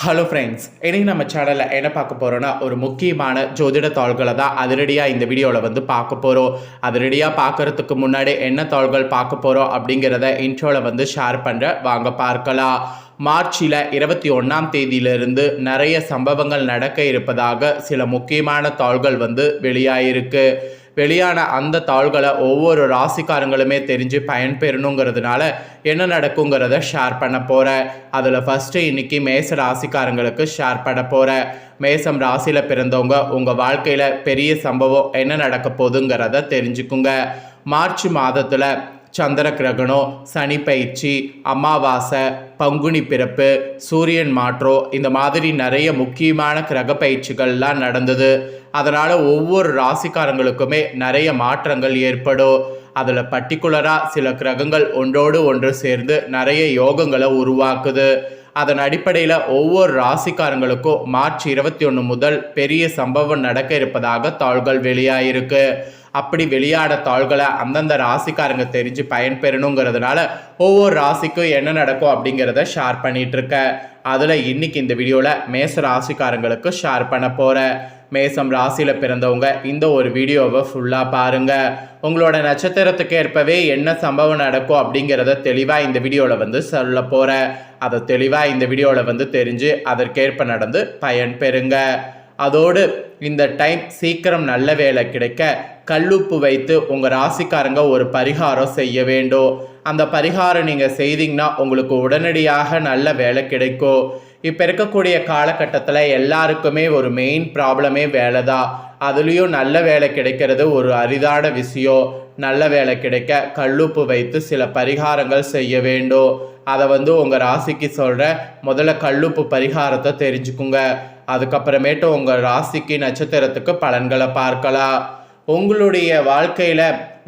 Hello friends, இன்றைக்கி நம்ம சேனலில் என்ன பார்க்க போகிறோன்னா ஒரு முக்கியமான ஜோதிட தாள்களை தான் அதிரடியாக இந்த வீடியோவில் பார்க்க போகிறோம். அதிரடியாக பார்க்குறதுக்கு முன்னாடி என்ன தாள்கள் பார்க்க போகிறோம் அப்படிங்கிறத இன்ட்ரோவில் ஷேர் பண்ணுற வாங்க பார்க்கலாம். மார்ச்சில் 21ஆம் தேதியிலிருந்து நிறைய சம்பவங்கள் நடக்க இருப்பதாக சில முக்கியமான தாள்கள் வெளியாயிருக்கு. வெளியான அந்த தாள்களை ஒவ்வொரு ராசிக்காரங்களுமே தெரிஞ்சு பயன்பெறணுங்கிறதுனால என்ன நடக்குங்கிறத ஷேர் பண்ண போகிறேன். அதில் ஃபஸ்ட்டு இன்றைக்கி மேச ராசிக்காரங்களுக்கு ஷேர் பண்ண போகிறேன். மேசம் ராசியில் பிறந்தவங்க உங்கள் வாழ்க்கையில் பெரிய சம்பவம் என்ன நடக்க போகுதுங்கிறத தெரிஞ்சுக்குங்க. மார்ச் மாதத்தில் சந்திர கிரகணம், சனி பயிற்சி, அமாவாசை, பங்குனி பிறப்பு, சூரியன் மாற்றம், இந்த மாதிரி நிறைய முக்கியமான கிரக பயிற்சிகள்லாம் நடந்தது. அதனால் ஒவ்வொரு ராசிக்காரங்களுக்குமே நிறைய மாற்றங்கள் ஏற்படும். அதில் பர்டிகுலராக சில கிரகங்கள் ஒன்றோடு ஒன்று சேர்ந்து நிறைய யோகங்களை உருவாக்குது. அதன் அடிப்படையில் ஒவ்வொரு ராசிக்காரங்களுக்கும் மார்ச் 21 முதல் பெரிய சம்பவம் நடக்க இருப்பதாக தாள்கள் வெளியாயிருக்கு. அப்படி வெளியாட தாள்களை அந்தந்த ராசிக்காரங்க தெரிஞ்சு பயன்பெறணுங்கிறதுனால ஒவ்வொரு ராசிக்கும் என்ன நடக்கும் அப்படிங்கிறத ஷேர் பண்ணிட்டு இருக்கேன். அதில் இன்னைக்கு இந்த வீடியோவில் மேச ராசிக்காரங்களுக்கு ஷேர் பண்ண போகிறேன். மேசம் ராசியில் பிறந்தவங்க இந்த ஒரு வீடியோவை ஃபுல்லாக பாருங்கள். உங்களோட நட்சத்திரத்துக்கு ஏற்பவே என்ன சம்பவம் நடக்கும் அப்படிங்கிறத தெளிவாக இந்த வீடியோவில் சொல்ல போகிறேன். அதை தெளிவாக இந்த வீடியோவில் தெரிஞ்சு அதற்கேற்ப நடந்து பயன் பெறுங்க. அதோடு இந்த டைம் சீக்கிரம் நல்ல வேலை கிடைக்க கல்லுப்பு வைத்து உங்கள் ராசிக்காரங்க ஒரு பரிகாரம் செய்ய வேண்டும். அந்த பரிகாரம் நீங்கள் செய்தீங்கன்னா உங்களுக்கு உடனடியாக நல்ல வேலை கிடைக்கும். இப்போ இருக்கக்கூடிய காலகட்டத்தில் எல்லாருக்குமே ஒரு மெயின் ப்ராப்ளமே வேலை தான். அதுலேயும் நல்ல வேலை கிடைக்கிறது ஒரு அரிதான விஷயம். நல்ல வேலை கிடைக்க கல்லுப்பு வைத்து சில பரிகாரங்கள் செய்ய வேண்டும். அதை உங்கள் ராசிக்கு சொல்கிற முதல்ல கல்லுப்பு பரிகாரத்தை தெரிஞ்சுக்குங்க. அதுக்கப்புறமேட்டு உங்கள் ராசிக்கு நட்சத்திரத்துக்கு பலன்களை பார்க்கலாம். உங்களுடைய வாழ்க்கையில்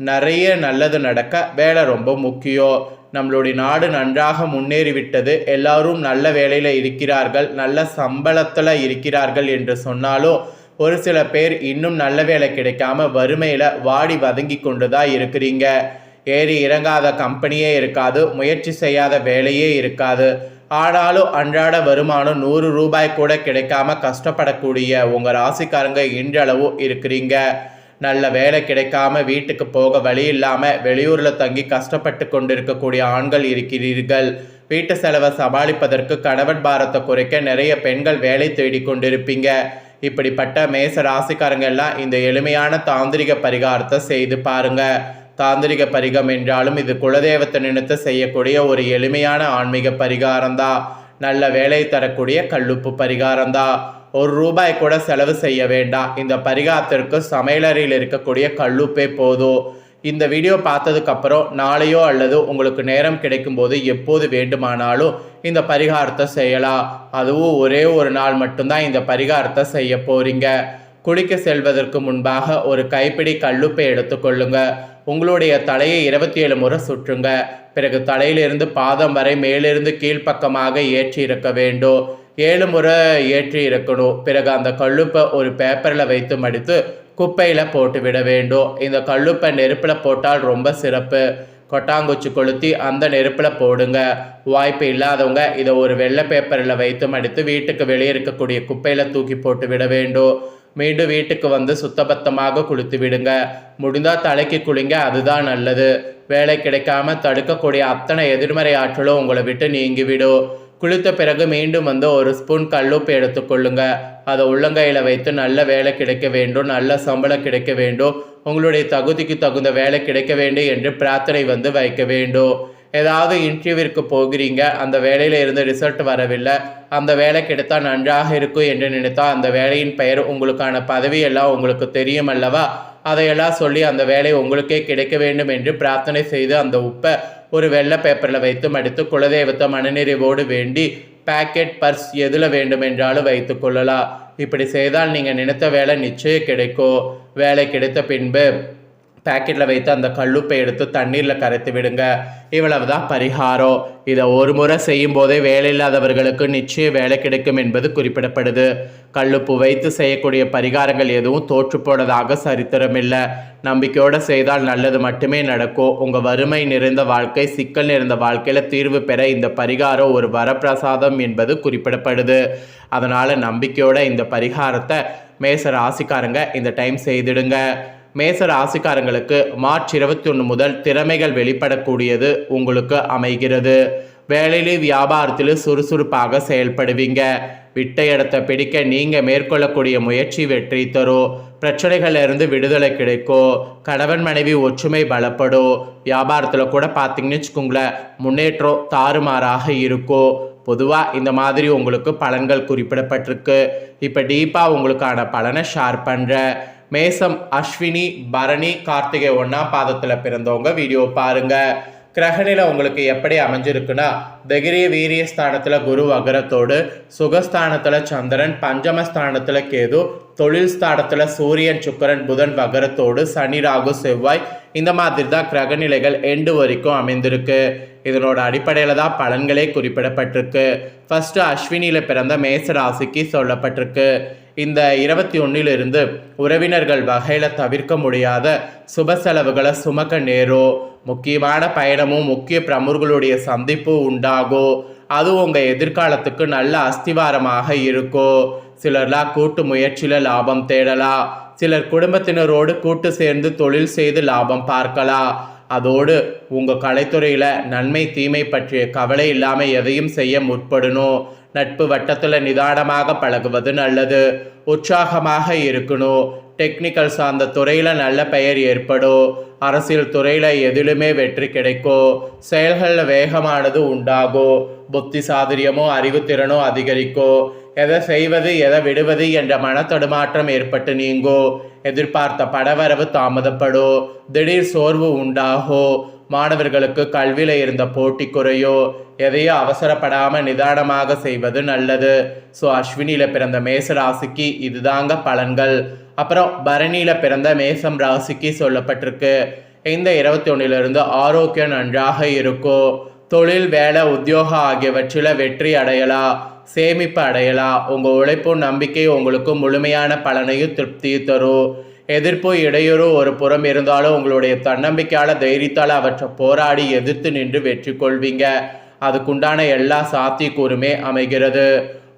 நிறைய நல்லது நடக்க வேலை ரொம்ப முக்கியம். நம்மளுடைய நாடு நன்றாக முன்னேறிவிட்டது, எல்லாரும் நல்ல வேலையில் இருக்கிறார்கள், நல்ல சம்பளத்தில் இருக்கிறார்கள் என்று சொன்னாலும் ஒரு சில பேர் இன்னும் நல்ல வேலை கிடைக்காம வறுமையில் வாடி வதங்கி கொண்டு தான் இருக்கிறீங்க. ஏறி இறங்காத கம்பெனியே இருக்காது, முயற்சி செய்யாத வேலையே இருக்காது. ஆனாலும் அன்றாட வருமானம் 100 ரூபாய் கூட கிடைக்காம கஷ்டப்படக்கூடிய உங்கள் ராசிக்காரங்க இன்றளவு இருக்கிறீங்க. நல்ல வேலை கிடைக்காம வீட்டுக்கு போக வழி இல்லாமல் வெளியூரில் தங்கி கஷ்டப்பட்டு கொண்டிருக்கக்கூடிய ஆண்கள் இருக்கிறீர்கள். வீட்டு செலவை சமாளிப்பதற்கு கணவன் பாரத்தை குறைக்க நிறைய பெண்கள் வேலை தேடி கொண்டிருப்பீங்க. இப்படிப்பட்ட மேச ராசிக்காரங்க எல்லாம் இந்த எளிமையான தாந்திரிக பரிகாரத்தை செய்து பாருங்க. தாந்திரிக பரிகம் என்றாலும் இது குலதெய்வத்தை நினைத்து செய்யக்கூடிய ஒரு எளிமையான ஆன்மீக பரிகாரம்தான். நல்ல வேலை தரக்கூடிய கல்லுப்பு பரிகாரம்தான். 1 ரூபாய் கூட செலவு செய்ய வேண்டாம். இந்த பரிகாரத்திற்கு சமையலறையில் இருக்கக்கூடிய கல்லுப்பே போதும். இந்த வீடியோ பார்த்ததுக்கப்புறம் நாளையோ அல்லது உங்களுக்கு நேரம் கிடைக்கும்போது எப்போது வேண்டுமானாலும் இந்த பரிகாரத்தை செய்யலாம். அதுவும் ஒரே ஒரு நாள் மட்டும்தான் இந்த பரிகாரத்தை செய்ய போறீங்க. குளிக்க செல்வதற்கு முன்பாக ஒரு கைப்பிடி கல்லுப்பை எடுத்துக்கொள்ளுங்க. உங்களுடைய தலையை 27 முறை சுற்றுங்க. பிறகு தலையிலிருந்து பாதம் வரை மேலிருந்து கீழ்ப்பக்கமாக ஏற்றி இருக்க வேண்டும். 7 முறை ஏற்றி இருக்கணும். பிறகு அந்த கல்லுப்பை ஒரு பேப்பரில் வைத்து மடித்து குப்பையில் போட்டு விட வேண்டும். இந்த கல்லுப்பை நெருப்பில் போட்டால் ரொம்ப சிறப்பு. கொட்டாங்குச்சி கொளுத்தி அந்த நெருப்பில் போடுங்க. வாய்ப்பு இல்லாதவங்க இதை ஒரு வெள்ளை பேப்பரில் வைத்து மடித்து வீட்டுக்கு வெளியே இருக்கக்கூடிய குப்பையில் தூக்கி போட்டு விட வேண்டும். மீண்டும் வீட்டுக்கு சுத்தபத்தமாக குளித்து விடுங்க. முடிந்தால் தலைக்கு குளிங்க, அதுதான் நல்லது. வேலை கிடைக்காம தடுக்கக்கூடிய அத்தனை எதிர்மறை ஆற்றலும் உங்களை விட்டு நீங்கிவிடும். குளித்த பிறகு மீண்டும் ஒரு ஸ்பூன் கல்லுப்பு எடுத்துக்கொள்ளுங்க. அதை உள்ளங்கையில் வைத்து நல்ல வேலை கிடைக்க வேண்டும், நல்ல சம்பளம் கிடைக்க வேண்டும், உங்களுடைய தகுதிக்கு தகுந்த வேலை கிடைக்க வேண்டும் என்று பிரார்த்தனை வைக்க வேண்டும். ஏதாவது இன்டர்வியூவிற்கு போகிறீங்க, அந்த வேலையில் இருந்து ரிசல்ட் வரவில்லை, அந்த வேலை கிடைத்தால் நன்றாக இருக்கும் என்று நினைத்தால் அந்த வேலையின் பெயர் உங்களுக்கான பதவியெல்லாம் உங்களுக்கு தெரியும் அல்லவா, அதையெல்லாம் சொல்லி அந்த வேலை உங்களுக்கே கிடைக்க வேண்டும் என்று பிரார்த்தனை செய்து அந்த உப்பை ஒரு வெள்ளை பேப்பரில் வைத்து மடித்து குலதெய்வத்தை மனநிறைவோடு வேண்டி பேக்கெட், பர்ஸ் எதில் வேண்டுமென்றாலும் வைத்து கொள்ளலாம். இப்படி செய்தால் நீங்கள் நினைத்த வேலை நிச்சயம் கிடைக்கும். வேலை கிடைத்த பின்பு பேக்கெட்டில் வைத்து அந்த கல்லுப்பை எடுத்து தண்ணீரில் கரைத்து விடுங்க. இவ்வளவுதான் பரிகாரம். இதை ஒரு முறை செய்யும் போதே வேலையில்லாதவர்களுக்கு நிச்சயம் வேலை கிடைக்கும் என்பது குறிப்பிடப்படுது. கல்லுப்பு வைத்து செய்யக்கூடிய பரிகாரங்கள் எதுவும் தோற்று போனதாக சரித்திரம் இல்லை. நம்பிக்கையோடு செய்தால் நல்லது மட்டுமே நடக்கும். உங்கள் வறுமை நிறைந்த வாழ்க்கை, சிக்கல் நிறைந்த வாழ்க்கையில் தீர்வு பெற இந்த பரிகாரம் ஒரு வரப்பிரசாதம் என்பது குறிப்பிடப்படுது. அதனால் நம்பிக்கையோட இந்த பரிகாரத்தை மேச ராசிக்காரங்க இந்த டைம் செய்திடுங்க. மேச ராசிக்காரங்களுக்கு மார்ச் 21 முதல் திறமைகள் வெளிப்படக்கூடியது உங்களுக்கு அமைகிறது. வேலையிலே வியாபாரத்தில் சுறுசுறுப்பாக செயல்படுவீங்க. விட்ட இடத்தை பிடிக்க நீங்கள் மேற்கொள்ளக்கூடிய முயற்சி வெற்றி தரும். பிரச்சனைகளிலிருந்து விடுதலை கிடைக்கும். கணவன் மனைவி ஒற்றுமை பலப்படும். வியாபாரத்தில் கூட பார்த்தீங்கன்னு வச்சுக்கோங்களேன், முன்னேற்றம் தாறுமாறாக இருக்கும். பொதுவாக இந்த மாதிரி உங்களுக்கு பலன்கள் குறிப்பிடப்பட்டிருக்கு. இப்போ டீப்பாக உங்களுக்கான பலனை ஷேர் பண்ணுறேன். மேசம், அஸ்வினி, பரணி, கார்த்திகை 1ஆம் பாதத்தில் பிறந்தவங்க வீடியோ பாருங்கள். கிரகநிலை உங்களுக்கு எப்படி அமைஞ்சிருக்குன்னா, தைரிய வீரிய ஸ்தானத்தில் குரு வகரத்தோடு, சுகஸ்தானத்தில் சந்திரன், பஞ்சமஸ்தானத்தில் கேது, தொழில் ஸ்தானத்தில் சூரியன், சுக்கரன், புதன் வகரத்தோடு, சனி, ராகு, செவ்வாய், இந்த மாதிரி தான் கிரகநிலைகள் எண்டு வரைக்கும் அமைந்திருக்கு. இதனோட அடிப்படையில் தான் பலன்களே குறிப்பிடப்பட்டிருக்கு. ஃபர்ஸ்ட் அஸ்வினியில் பிறந்த மேச ராசிக்கு சொல்லப்பட்டிருக்கு. இந்த 21 உறவினர்கள் வகையில் தவிர்க்க முடியாத சுப செலவுகளை சுமக்க நேரும். முக்கியமான பயணமும் முக்கிய பிரமுகர்களுடைய சந்திப்பும் உண்டாகும். அது உங்கள் எதிர்காலத்துக்கு நல்ல அஸ்திவாரமாக இருக்கும். சிலர்லாம் கூட்டு முயற்சியில் லாபம் தேடலாம். சிலர் குடும்பத்தினரோடு கூட்டு சேர்ந்து தொழில் செய்து லாபம் பார்க்கலாம். அதோடு உங்கள் கலைத்துறையில் நன்மை தீமை பற்றிய கவலை இல்லாமல் எதையும் செய்ய முற்படணும். நட்பு வட்டத்தில் நிதானமாக பழகுவது நல்லது. உற்சாகமாக இருக்கணும். டெக்னிக்கல் சார்ந்த துறையில் நல்ல பெயர் ஏற்படும். அரசியல் துறையில் எதிலுமே வெற்றி கிடைக்கும். செயல்களில் வேகமானது உண்டாகும். புத்தி சாதுரியமும் அறிவுத்திறனும் அதிகரிக்கும். எதை செய்வது எதை விடுவது என்ற மனத்தடுமாற்றம் ஏற்பட்டு நீங்கும். எதிர்பார்த்த பணவரவு தாமதப்படும். திடீர் சோர்வு உண்டாகும். மாணவர்களுக்கு கல்வியில் இருந்த போட்டி குறையும். எதையும் அவசரப்படாமல் நிதானமாக செய்வது நல்லது. ஸோ அஸ்வினியில் பிறந்த மேச ராசிக்கு இதுதாங்க பலன்கள். அப்புறம் பரணியில் பிறந்த மேசம் ராசிக்கு சொல்லப்பட்டிருக்கு. இந்த 21 ஆரோக்கியம் நன்றாக இருக்கும். தொழில், வேலை, உத்தியோகம் ஆகியவற்றில் வெற்றி அடையலாம். சேமிப்பு அடையலாம். உங்கள் உழைப்பும் நம்பிக்கை உங்களுக்கு முழுமையான பலனையும் திருப்தியும் தரும். எதிர்ப்பு, இடையூறு ஒரு புறம் இருந்தாலும் உங்களுடைய தன்னம்பிக்கையால், தைரியத்தால் அவற்றை போராடி எதிர்த்து நின்று வெற்றி கொள்வீங்க. அதுக்குண்டான எல்லா சாத்தியக்கூறுமே அமைகிறது.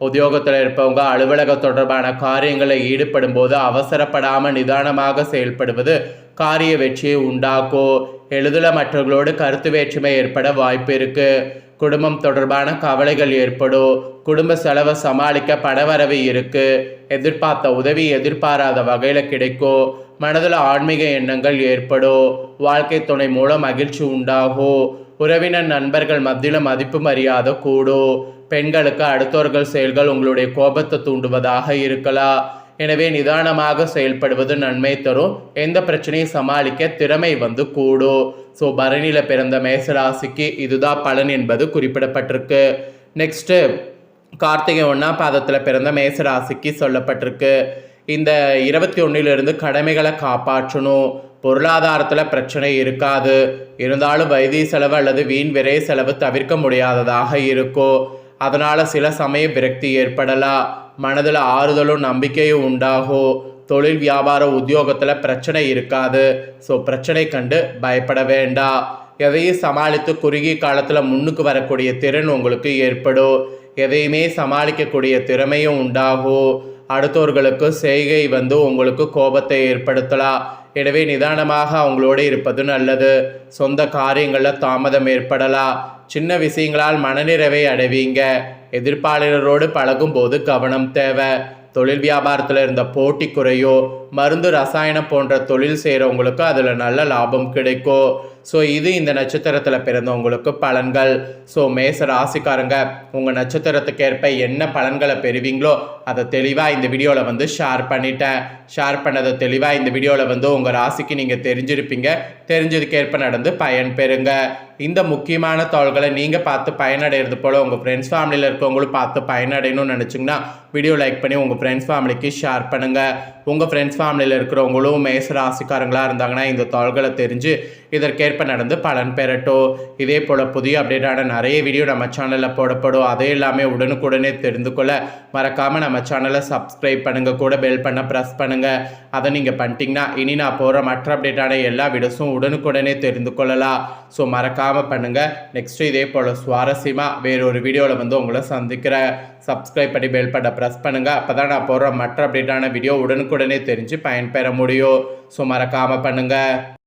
உத்தியோகத்தில் இருப்பவங்க அலுவலக தொடர்பான காரியங்களில் ஈடுபடும் போது அவசரப்படாமல் நிதானமாக செயல்படுவது காரிய வெற்றியை உண்டாக்கும். எளிதில் மற்றவர்களோடு கருத்து வேற்றுமை ஏற்பட வாய்ப்பு இருக்குது. குடும்பம் தொடர்பான கவலைகள் ஏற்படும். குடும்ப செலவை சமாளிக்க பணவரவு இருக்குது. எதிர்பார்த்த உதவி எதிர்பாராத வகையில் கிடைக்கும். மனதில் ஆன்மீக எண்ணங்கள் ஏற்படும். வாழ்க்கை துணை மூலம் மகிழ்ச்சி உண்டாகும். உறவினர், நண்பர்கள் மத்தியில் மதிப்பு மரியாதை கூடும். பெண்களுக்கு அடுத்தவர்கள் செயல்கள் உங்களுடைய கோபத்தை தூண்டுவதாக இருக்கலாம். எனவே நிதானமாக செயல்படுவது நன்மை தரும். எந்த பிரச்சனையும் சமாளிக்க திறமை கூடும். ஸோ பரணியில் பிறந்த மேசராசிக்கு இதுதான் பலன் என்பது குறிப்பிடப்பட்டிருக்கு. நெக்ஸ்ட்டு கார்த்திகை 1ஆம் பாதத்தில் பிறந்த மேசராசிக்கு சொல்லப்பட்டிருக்கு. இந்த 21 கடமைகளை காப்பாற்றணும். பொருளாதாரத்தில் பிரச்சனை இருக்காது. இருந்தாலும் வைத்திய செலவு அல்லது வீண் விரை செலவு தவிர்க்க முடியாததாக இருக்கும். அதனால் சில சமயம் விரக்தி ஏற்படலாம். மனதில் ஆறுதலும் நம்பிக்கையும் உண்டாகும். தொழில், வியாபார, உத்தியோகத்தில் பிரச்சனை இருக்காது. ஸோ பிரச்சனை கண்டு பயப்பட வேண்டாம். எதையும் சமாளித்து குறுகிய காலத்தில் முன்னுக்கு வரக்கூடிய திறன் உங்களுக்கு ஏற்படும். எதையுமே சமாளிக்கக்கூடிய திறமையும் உண்டாகும். அடுத்தவர்களுக்கு செய்கை உங்களுக்கு கோபத்தை ஏற்படுத்தலாம். எனவே நிதானமாக அவங்களோடு இருப்பது நல்லது. சொந்த காரியங்களில் தாமதம் ஏற்படலாம். சின்ன விஷயங்களால் மனநிறைவை அடைவீங்க. எதிர்ப்பாளரோடு பழகும் போது கவனம் தேவை. தொழில் வியாபாரத்தில் இருந்த போட்டி குறையோ. மருந்து, ரசாயனம் போன்ற தொழில் செய்கிறவங்களுக்கு அதில் நல்ல லாபம் கிடைக்கும். ஸோ இது இந்த நட்சத்திரத்தில் பிறந்தவங்களுக்கு பலன்கள். ஸோ மேச ராசிக்காரங்க உங்கள் நட்சத்திரத்துக்கு ஏற்ப என்ன பலன்களை பெறுவீங்களோ அதை தெளிவாக இந்த வீடியோவில் ஷேர் பண்ணிட்டேன். ஷேர் பண்ணதை தெளிவாக இந்த வீடியோவில் உங்கள் ராசிக்கு நீங்கள் தெரிஞ்சிருப்பீங்க. தெரிஞ்சதுக்கேற்ப நடந்து பயன் பெறுங்க. இந்த முக்கியமான தகவல்களை நீங்கள் பார்த்து பயனடைகிறது போல் உங்கள் ஃப்ரெண்ட்ஸ் ஃபேமிலியில் இருக்கவங்களும் பார்த்து பயனடையணும்னு நினச்சிங்கன்னா வீடியோ லைக் பண்ணி உங்கள் ஃப்ரெண்ட்ஸ் ஃபேமிலிக்கு ஷேர் பண்ணுங்கள். உங்கள் ஃப்ரெண்ட்ஸ் ஃபேமிலியில் இருக்கிறவங்களும் மேச ராசிக்காரங்களாக இருந்தாங்கன்னா இந்த தாள்களை தெரிஞ்சு இதற்கேற்ப நடந்து பலன் பெறட்டும். இதே போல் புதிய அப்டேட்டான நிறைய வீடியோ நம்ம சேனலில் போடப்படும். அதே எல்லாமே உடனுக்குடனே தெரிந்து கொள்ள மறக்காமல் நம்ம சேனலை சப்ஸ்கிரைப் பண்ணுங்கள், கூட பெல் பண்ண ப்ரெஸ் பண்ணுங்கள். அதை நீங்கள் பண்ணிட்டீங்கன்னா இனி நான் போகிற மற்ற அப்டேட்டான எல்லா வீடியோஸும் உடனுக்குடனே தெரிந்து கொள்ளலாம். ஸோ மறக்காமல் பண்ணுங்கள். நெக்ஸ்ட்டு இதே போல் சுவாரஸ்யமாக வேறொரு வீடியோவில் வந்து உங்களை சந்திக்கிறேன். சப்ஸ்கிரைப் பண்ணி பெல் பட்டனை ப்ரெஸ் பண்ணுங்கள். அப்போ தான் நான் போடுற மற்ற அப்டேட்டான வீடியோ உடனுக்குடனே தெரிஞ்சு பயன்பெற முடியும். ஸோ மறக்காமல் பண்ணுங்கள்.